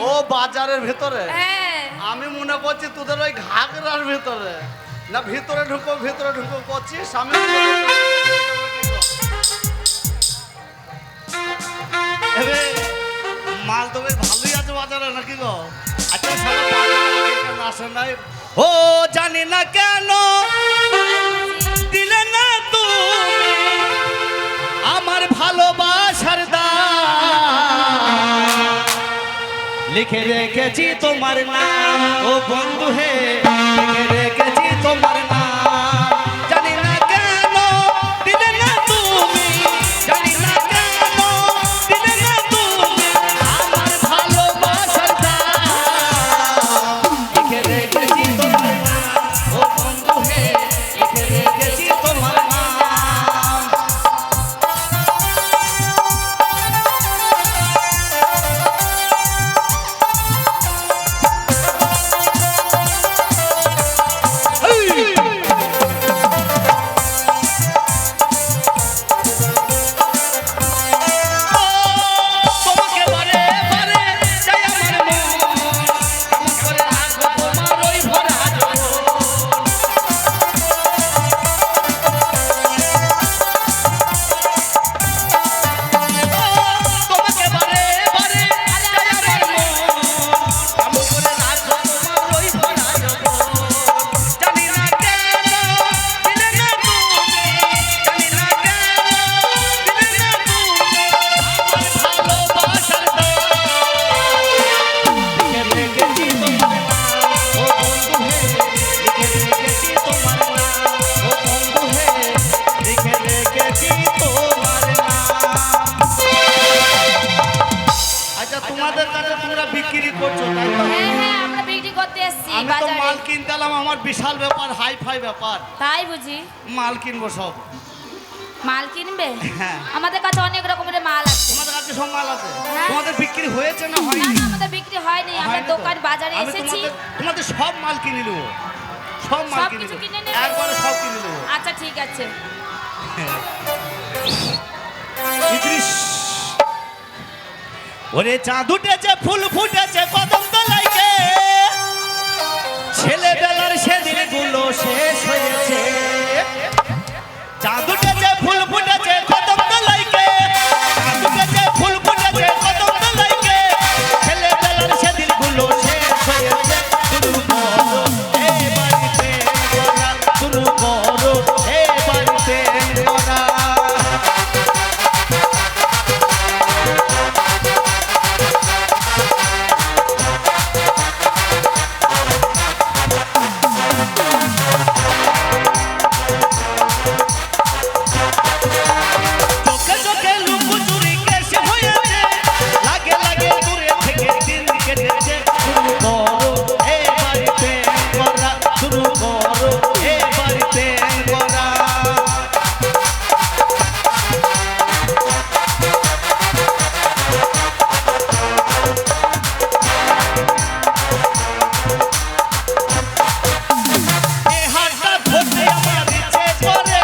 ও বাজারের ভেতরে? হ্যাঁ। আমি মনে করছি তোদের ওই ঘাগরার ভেতরে। না ভিতরে ঢুকো করছিস আমি। মাল তো বেশ ভালোই আছে বাজারে নাকি গো? আচ্ছা সারা বাজারে কেন আসে নাই? ও জানি না কেন দিলে না তুমি আমার ভালোবাসার দাম, লিখে রেখেছি তোমার নাম ও বন্ধু হে, লিখে রেখেছি তোমার নাম। জানি না কেন দিলে না তুমি, জানি না কেন দিলে না তুমি আমার ভালোবাসার দাম, লিখে রেখেছি তোমার নাম ও বন্ধু হে, লিখে রেখেছি তোমার নাম। তোমাদের কাছে তোমরা বিক্রি করছো তাই তো? হ্যাঁ হ্যাঁ, আমরা বিক্রি করতে এসেছি আমি তো বাজারে। মাল কিনতে এলাম, আমার বিশাল ব্যাপার, হাই ফাই ব্যাপার। তাই বুঝি? মাল কিনবো সব। মাল কিনবে? হ্যাঁ। আমাদের কাছে অনেক রকমের মাল আছে। তোমাদের কাছে সব মাল আছে? হ্যাঁ। তোমাদের বিক্রি হয়েছে না না হয়নি? না, আমাদের বিক্রি হয়নি, আমরা হয়নি তো? দোকান বাজারে আমি এসেছি। তোমাদের সব মাল কিনে নেবো, সব মাল সব কিনে কিছু নেবো, কিনে নেবে? একবারে সব কিনে নেবো। আচ্ছা ঠিক আছে। ইদ্রিস, ওরে চাঁদ উঠেছে ফুল ফুটেছে কদম তলায় গে, ছেলেবেলার সেদিন গুলো শেষ হয়েছে। চাঁদ উঠেছে ফুল ফুটেছে কদম তলায় গে, চাঁদ উঠেছে ফুল ফুটেছে কদম তলায় গে, ছেলেবেলার সেদিন গুলো শেষ হয়েছে। শুরু করো এই বাড়িতে করা, শুরু করো এই বাড়িতে করা। চোখে চোখে লুকোচুরি কেসে হয়েছে, লাগে লাগে দূরে থেকে দিন কেটেছে। শুরু করো এই বাড়িতে করা, শুরু করো এই বাড়িতে করা। এ হাতটা ধরতে আমার ইচ্ছে করে,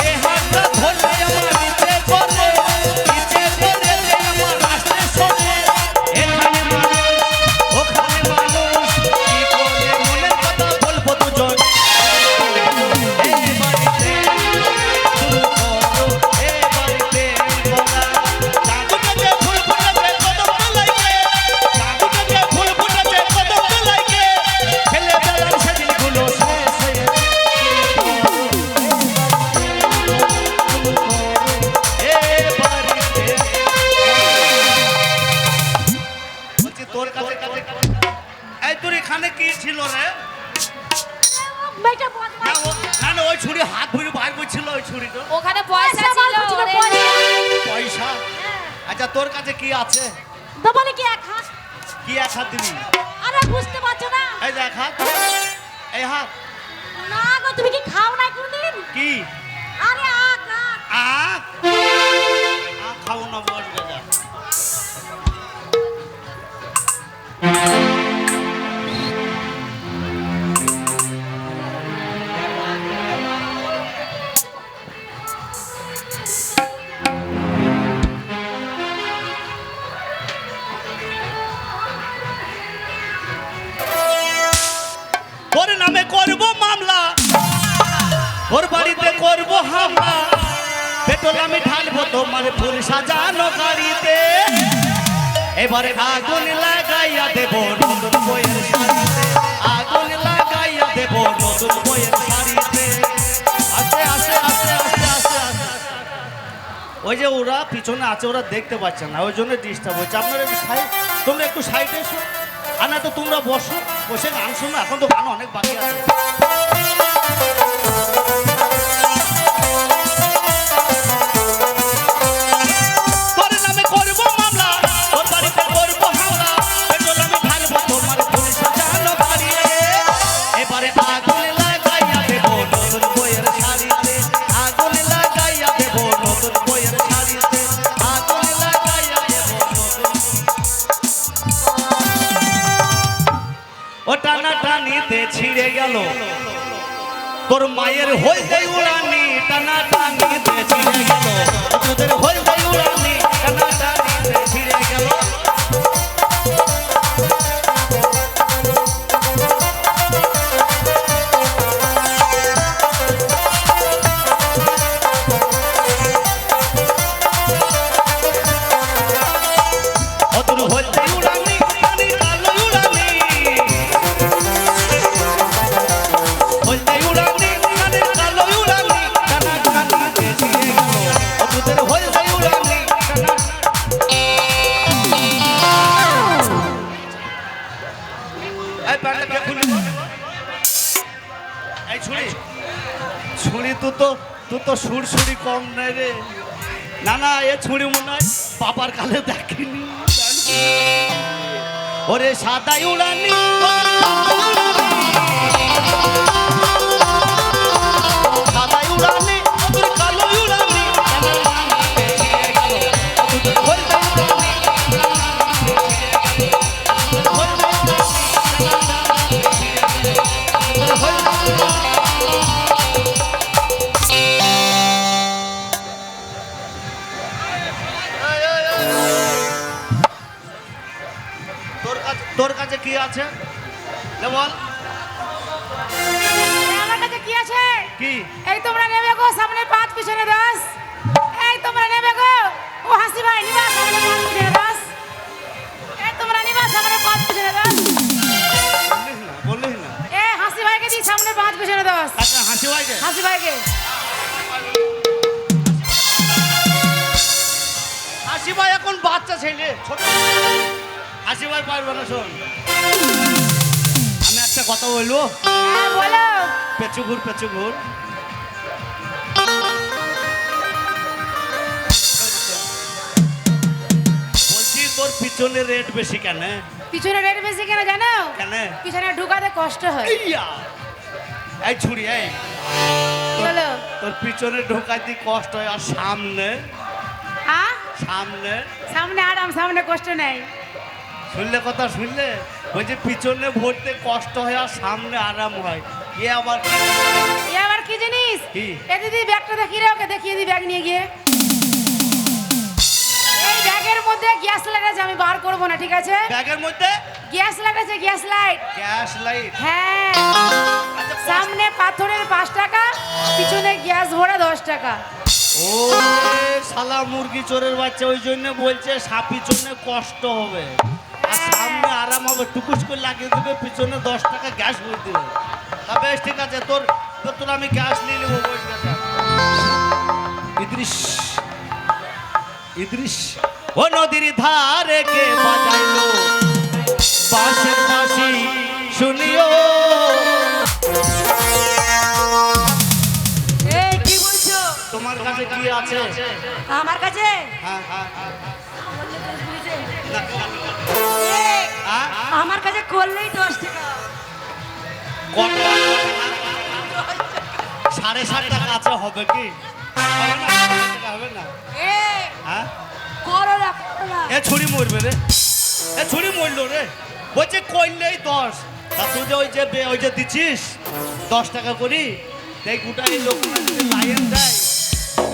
এ হাতটা ধরতে আমার ইচ্ছে করে, ইচ্ছে করে যে আমার আসতে শোনে। এখানে মানুষ ওখানে মানুষ, কি করে মনের কথা বলবো দুজন। এই বাড়িতে শুরু করো এই বাড়িতে করা। চাঁদ উঠেছে ফুল ফুটেছে কদম তলায় গে, চাঁদ উঠেছে ফুল ফুটেছে কদম তলায় গে, ছেলেবেলার সেদিন গুলো শেষ হয়েছে। বলছি তোর কাছে এই তোর এখানে কি ছিল রে? বেটা বদমাশ। না না না, ওই ছুরি হাত ধরে বার করছিল, ওই ছুরিটা ওখানে পয়সা ছিল ওরে। পয়সা। আচ্ছা তোর কাছে কি আছে? দোকানে কি এক হাত? কি এক হাত দিবি? আরে বুঝতে পারছো না? এই যে এক হাত, এই হাত না গো, তুমি কি খাও না কোনদিন? কি? আরে আখ আখ। আখ? আখ খাবো না বস গেজা। সাজানো গাড়িতে এবারে আগুন লাগাইয়া দেব নতুন বইয়ের শাড়িতে আগুন লাগাইয়া দেব নতুন বইয়ের শাড়িতে আস্তে আস্তে আস্তে আস্তে আস্তে আস্তে ওই যে ওরা পিছনে আছে ওরা দেখতে পাচ্ছে না ওই জন্য ডিস্টার্ব হচ্ছে আপনারা একটু সাইড তোমরা একটু সাইডে এসো আর না তো তোমরা বসো বসে গান শোনো এখন তো গান অনেক বাকি আছে তোর নামে করবো মামলা তোর বাড়িতে করবো হামলা পেট্রোল আমি ঢালবো তোমার ফুল সাজানো গাড়িতে এবারে আগুন লাগাইয়া দেব নতুন বইয়ের শাড়িতে আগুন লাগাইয়া দেব নতুন বইয়ের শাড়িতে আগুন লাগাইয়া দেব নতুন ও টানা টানিতে ছিঁড়ে গেল তোর মায়ের হইতে উড়ানি টানা টানিতে ছিঁড়ে গেল তোদের হইতে উড়ানি টানা টানিতে ছিঁড়ে গেল ও তোর হইতে উড়ানি টানি কালো উড়ানি হইতে উড়ানি টানি কালো উড়ানি টানা টানিতে ছিঁড়ে গেল ও তোদের হইতে উড়ানি টানা এই প্যান্টটা খুলে এই ছুরি ছুরি তুই তো সুরসুরি কম নাই রে না না এ ছুরি মনে হয় বাবার কালে দেখিনি ওরে সাদাই উড়ানি সাদাই উড়ানি তোর কালো উড়ানি তোর কাছে কি আছে লে বল আমার কাছে কি আছে কি এই তোমরা নেবে গো সামনে 5 পিছনে 10 এই তোমরা নেবে গো ও হাসি ভাই নিবা সামনে 5 পিছনে 10 এই তোমরা নিবা সামনে 5 পিছনে 10 বললিস না এ হাসি ভাইকে দি সামনে 5 পিছনে 10 আচ্ছা হাসি ভাইকে হাসি ভাইকে হাসি ভাই এখন বাচ্চা ছেলে ছোট হাসি ভাই পারবে না শোন আমি একটা কথা বলবো হ্যাঁ বলো পেছু ঘুর বলছি তোর পিছনে রেট বেশি কেন পিছনে রেট বেশি কেন জানো কেন পিছনে ঢুকাতে কষ্ট হয় ইয়া এই ছুরি এই কি হলো তোর পিছনে ঢোকাতে কষ্ট হয় আর সামনে সামনে সামনে আরাম সামনে কষ্ট নেই শুনলে কথা শুনলে বলছে পিছনে ভরতে কষ্ট হয় আর সামনে আরাম হয় এ আবার কি? এ আবার কি জিনিস কি? এ দিদি ব্যাগটা দেখিয়ে রে ওকে দেখিয়ে দি ব্যাগ নিয়ে গিয়ে এই ব্যাগের মধ্যে গ্যাস লাগাছে আমি বার করব না ঠিক আছে ব্যাগের মধ্যে গ্যাস লাগাছে গ্যাস লাইট গ্যাস লাইট হ্যাঁ আচ্ছা সামনে পাথরের 5 টাকা পিছনে গ্যাস ভরা 10 টাকা ও শালা মুরগি চোরের বাচ্চা ওই জন্য বলছে পিছনে কষ্ট হবে আর সামনে আরাম হবে টুকুস করে লাগিয়ে দেবে পিছনে 10 টাকা গ্যাস ভরে দেবে তা বেশ ঠিক আছে তোর আমি গ্যাস নিয়ে নেবো বস গেছে ইদ্রিস ও নদীর ধারে কে বাজাইলো বাঁশের বাঁশি শুনিও এই কি বলছো তোমার কাছে কি আছে আমার কাছে হ্যাঁ হ্যাঁ আমার কাছে করলেই 10 টাকা কত 7.5 টাকা আছে হবে কি হবে না 7.5 টাকা হবে না এই হ্যাঁ করো না এ ছুরি মরবে রে এ ছুরি মরলো রে বলছে কইলেই 10 তা তুই যে ওই যে দিছিস 10 টাকা করি এই গোটা এই লোকগুলো যদি লাইন দেয়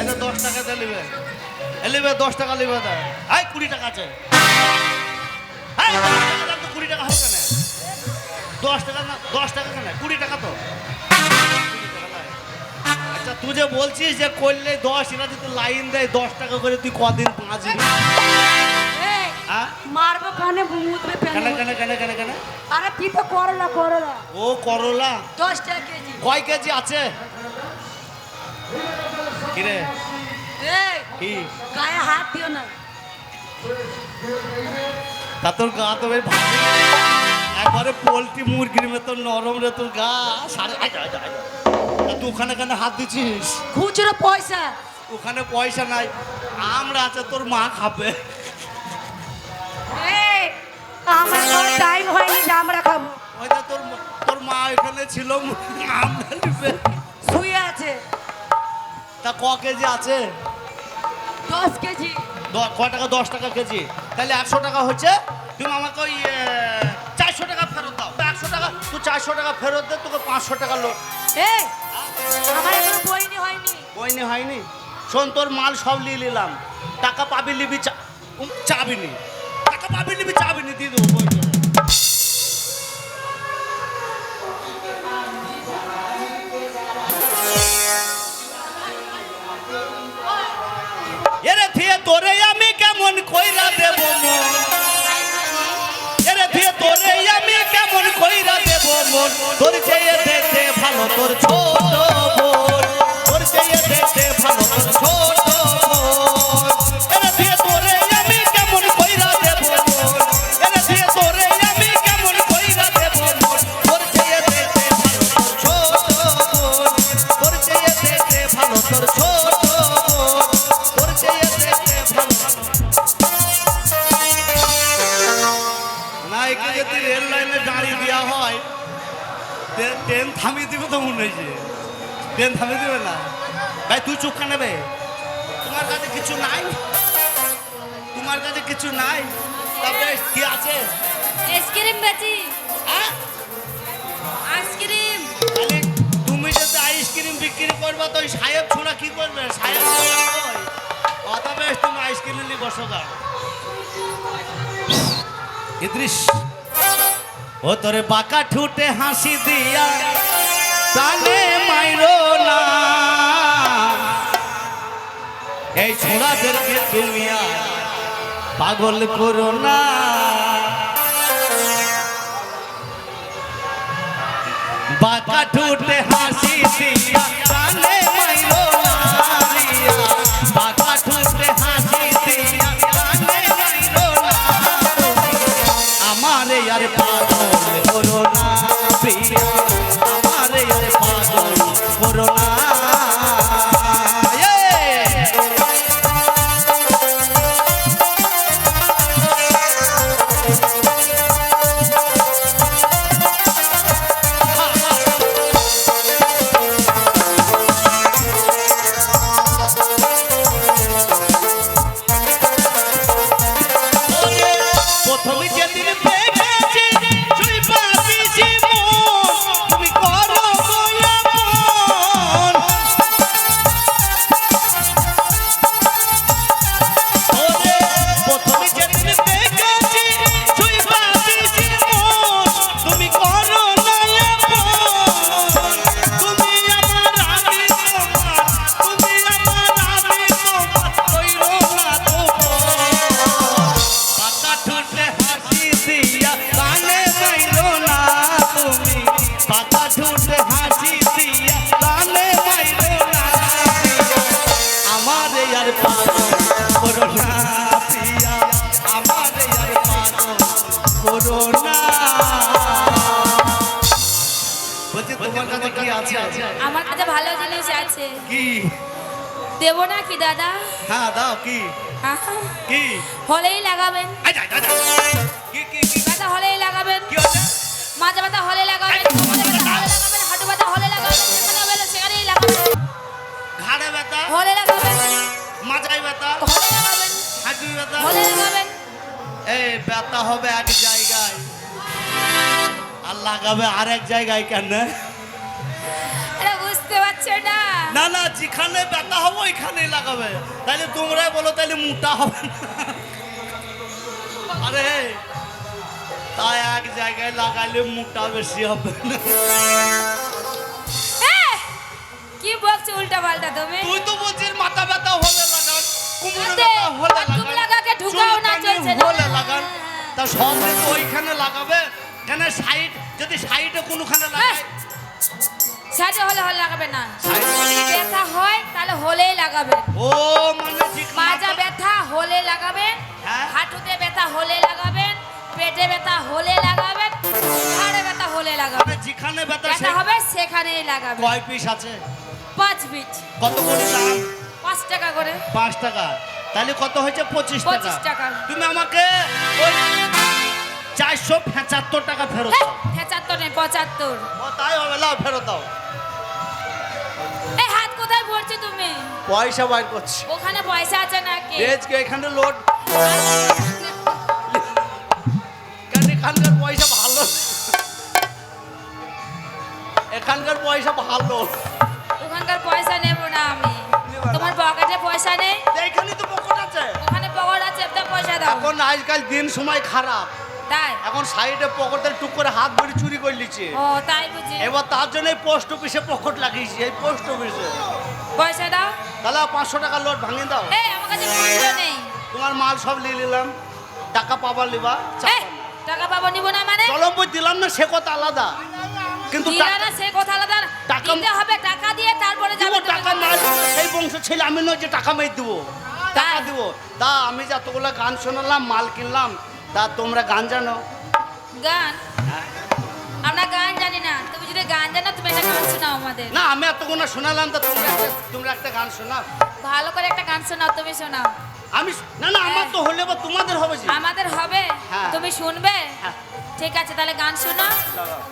এটা 10 টাকা দিয়ে নেবে এলিবে 10 টাকা নেবে দেয় এই 20 টাকা আছে এই 20 টাকা হবে কেন 10 টাকা না 10 টাকা কেন 20 টাকা তো 20 টাকা আচ্ছা তুই যে বলছিস যে করলে 10, এরা যদি লাইন দেয় 10 টাকা করে, তুই কদিন বাঁচবি? এই, হ্যাঁ? মারবো কানে মুতবে কেন ফেলে। কেন কেন কেন কেন? আরে তুই তো করলা করলা ও করলা 10 টাকা কেজি। কয় কেজি আছে? কিরে এই কি গায়ে হাত দিও না। তা তোর গা তো বেশ ভালো, একবারে পোলট্রি মুরগির মতো নরম রে তোর গা। সাড়ে তা তুই ওখানে কেন হাত দিচ্ছিস? খুচরো পয়সা। ওখানে পয়সা নাই, আমরা আছে, তোর মা খাবে। এই আমার তো টাইম হয়নি যে আমরা খাবো। ওইটা তোর মা এখানে ছিল, আমরা নিবে। শুয়ে আছে। তা ক কেজি আছে? 10 কেজি। ক টাকা? 10 টাকা কেজি। তাহলে 100 টাকা হচ্ছে। তুমি আমাকে ওই 400 টাকা ফেরত দাও। 100 টাকা তুই 400 টাকা ফেরত দে, তোকে 500 টাকা লোক। এই আমার এখনো বইনি হয়নি। বইনি হয়নি? শোন, তোর মাল সব নিয়ে নিলাম, টাকা পাবি নিবি, চাবি নি, টাকা পাবি নিবি, চাবি নি, দিয়ে দেবো বই করে। এরে থিয়ে তোরে আমি কেমন কইরা দেব মন, এরে থিয়ে তোরে আমি কেমন কইরা দেব মন, তোর চেয়ে দেখতে ভালো তোর ছোট বোন, তোর চেয়ে দেখতে ভালো তোর ছোট বোন, এরে থিয়ে তোরে আমি কেমন কইরা দেব মন, এরে থিয়ে তোরে আমি কেমন কইরা দেব মন, তোর চেয়ে দেখতে ভালো তোর ছোট বোন, তোর চেয়ে দেখতে ভালো তোর ছোট বোন, তোর চেয়ে দেখতে ভালো। না, একে যদি রেল লাইনে দাঁড়িয়ে দেওয়া হয়, ট্রেন থামিয়ে দিবে তো মনে হয়েছে। ট্রেন থামিয়ে দিবে না। ভাই তুই চুপ কেন বে? তোমার কাছে কিছু নাই? তোমার কাছে কিছু নাই? তারপরে কি আছে? আইসক্রিম বেচি। হ্যাঁ? আইসক্রিম। তাহলে তুমি যদি আইসক্রিম বিক্রি করবে তো ওই সাহেব ছোড়া কি করবে? সাহেব ছোড়া কই? অত বেশ তুমি আইসক্রিম নিয়ে বসো গা। ইদ্রিস, ও তোরে বাঁকা ঠুটে হাসি দিয়া প্রাণে মাইরো না, এই ছোড়াদেরকে তুমি আর পাগল করো না। বাঁকা ঠুটে হাসি দিয়া প্রাণে মাইরো না, বাঁকা ঠুটে হাসি দিয়া প্রাণে মাইরো না, আমারে আর পাগল করো না প্রিয়া, আমারে আর পাগল করো না। প্রথমে যেদিন দেখেছি তুই পাবিছি মন, তুমি করো গোয়া মন, ওরে প্রথমে যেদিন দেখেছি তুই পাবিছি মন, তুমি করো নয়া মন, তুমি আমার আমি তোমার, তুমি আমার আমি তোমার, কইরো না তোমার, পাকা ঠুটে হাসি দিয়া কানে মাইরো না তুমি, পাকা ঠুটে হাসি দিয়া কানে মাইরো না, আমারে আর পাগল করো না প্রিয়া, আমারে আর পাগল করো না। বলছি তোমার কাছে কি আছে? আমার কাছে ভালো জিনিস আছে। কি? দেবো না কি দাদা? হ্যাঁ দাও। কি? আহা, কি? হলেই লাগাবেন। আই যা যা যা। কি কি কি ব্যথা হলেই লাগাবেন। কি হচ্ছে? মাঝে ব্যথা হলে লাগাবেন, কোমরে ব্যথা হলে লাগাবেন, হাঁটু ব্যথা হলে লাগাবেন, যেখানে বলে সেখানেই লাগাবেন। ঘাড়ে ব্যথা, হলে লাগাবেন, মাথায় ব্যথা, হলে লাগাবেন, হাঁটু ব্যথা। হলে লাগাবেন। এই ব্যথা হবে এক জায়গায় আর লাগাবে আরেক জায়গায় কেন? এটা বুঝতে পারছো না? না না, যেখানে ব্যথা হবে ওইখানেই লাগাবে। তাহলে তোমরাই বলো, তাহলে মোটা হবে না? আরে তাই এক জায়গায় লাগাইলে মোটা বেশি হবে না। কি বকছো উল্টা পাল্টা তুমি? তুই তো বলছিস মাথা ব্যথা হলে লাগান, কোমরে দে, ব্যথা হলে আর তুমি লাগান, লাগাকে ঢুকাও না, চুলকানি চলছে না। হলে লাগান। তা সবে তো ওইখানে লাগাবে কেন? সাইড যদি সাইডে কোনোখানে লাগায়, সাইডে হলে হলে লাগাবে না। সাইডে যদি ব্যথা হয় তাহলে হলেই লাগাবে। ও মানে ঠিক মাজা ব্যথা হলে লাগাবেন, হ্যাঁ? হাঁটুতে ব্যথা হলে লাগাবেন, পেটে ব্যথা হলে লাগাবেন, ঘাড়ে ব্যথা হলে মানে লাগাবেন। যেখানে ব্যথা ব্যথা হবে সেখানেই লাগাবেন। কয় পিস আছে? 5 পিস, কত করে দাম? 5 টাকা করে। 5 টাকা। তাহলে কত হয়েছে? 25 টাকা। 25 টাকা। তুমি আমাকে ওই 475 টাকা ফেরত দাও। 75 নেই, 75। ও তাই হবে, লাও ফেরত দাও। এই হাত কোথায় ভরছো তুমি? পয়সা বাইর করছি। ওখানে পয়সা আছে নাকি? আজকে এখানে লোড কেন? এখানকার পয়সা ভালো, এখানকার পয়সা ভালো। ওখানকার পয়সা নেব না আমি। তোমার পকেটে পয়সা নেই? এইখানে তো পকেট আছে। ওখানে পকেট আছে, একটা পয়সা দাও। এখন আজকাল দিন সময় খারাপ, তাই? এখন সাইডে পকেটে টুক করে হাত ভরে চুরি করে লিচ্ছে। ও তাই বুঝি। এবার তার জন্য পোস্ট অফিসে পকেট লাগিয়েছি, এই পোস্ট অফিসে। পয়সা দাও। তাহলে 500 টাকা লোড ভাঙিয়ে দাও। এই আমার কাছে খুচরো নেই। তোমার মাল সব নিয়ে নিলাম, টাকা পাবার লিবা। এই টাকা পাবো নিব না মানে? চলম বই দিলাম না, সে কথা আলাদা, কিন্তু দিলা না সে কথা আলাদা। টাকা- দিতে হবে, টাকা দিয়ে তারপরে দিব যাবে তুমি। টাকা না দিলে সেই বংশ ছেলে আমি নয় যে টাকা মেয়ে দিব, টাকা তাই? দিব। তা আমি যতগুলো গান শোনালাম, মাল কিনলাম, তা তোমরা গান জানো? গান? আমরা গান জানি না। তুমি যদি গান জানো তুমি একটা গান শোনাও আমাদের। না, আমি এতগুলো শোনালাম, তা তোমরা একটা গান শোনাও। ভালো করে একটা গান শোনাও, তুমি শোনাও। আমি না না, আমার তো হলে বা তোমাদের হবে যে। আমাদের হবে, হ্যাঁ। তুমি শুনবে? হ্যাঁ। ঠিক আছে, তাহলে গান শোনাও। লাগাও।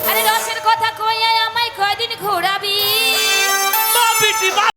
আরে রসের কথা কইয়া আমায় কয়দিন ঘোরাবি? বা বিটি বা